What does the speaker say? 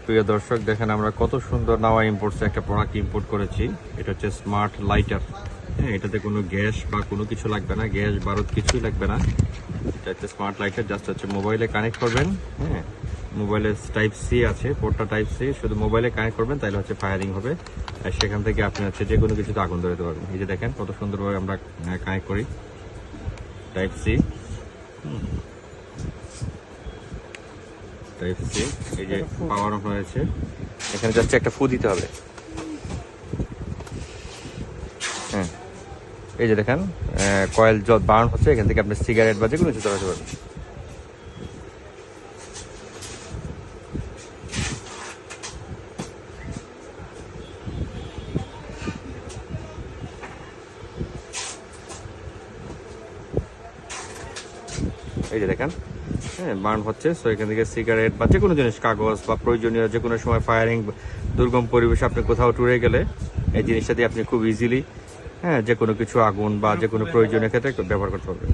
প্রিয় দর্শক দেখেন আমরা কত সুন্দর নাওয়া ইম্পোর্টস একটা প্রোডাক্ট ইম্পোর্ট করেছি। এটা হচ্ছে স্মার্ট লাইটার। হ্যাঁ, এটাতে কোনো গ্যাস বা কোনো কিছু লাগবে না, গ্যাস বারুদ কিছুই লাগবে না। এটা হচ্ছে স্মার্ট লাইটার, জাস্ট হচ্ছে মোবাইলে কানেক্ট করবেন। হ্যাঁ, মোবাইলে টাইপ সি আছে, পোর্টটা টাইপ সি, শুধু মোবাইলে কানেক্ট করবেন তাহলে হচ্ছে ফায়ারিং হবে। আর সেখান থেকে আপনি হচ্ছে যে কোনো কিছুতে আগুন ধরাতে পারবেন। এই যে দেখেন কত সুন্দরভাবে আমরা কানেক্ট করি, টাইপ সি, টাইপ সি। এই যে পাওয়ার অন হয়েছে, এখানে যাচ্ছে একটা ফু দিতে হবে। হ্যাঁ, এই যে দেখেন কয়েল বার্ন হচ্ছে, এখান থেকে আপনি সিগারেট বা যে কোনো কিছু চালাতে পারবেন। এই যে দেখেন, হ্যাঁ, বার্ন হচ্ছে। সো এখান থেকে সিগারেট বা যে কোনো জিনিস, কাগজ বা প্রয়োজনীয় যে কোনো সময় ফায়ারিং, দুর্গম পরিবেশে আপনি কোথাও ট্যুরে গেলে এই জিনিসটা দিয়ে আপনি খুব ইজিলি, হ্যাঁ, যে কোনো কিছু আগুন বা যে কোনো প্রয়োজনীয় ক্ষেত্রে ব্যবহার করতে পারবেন।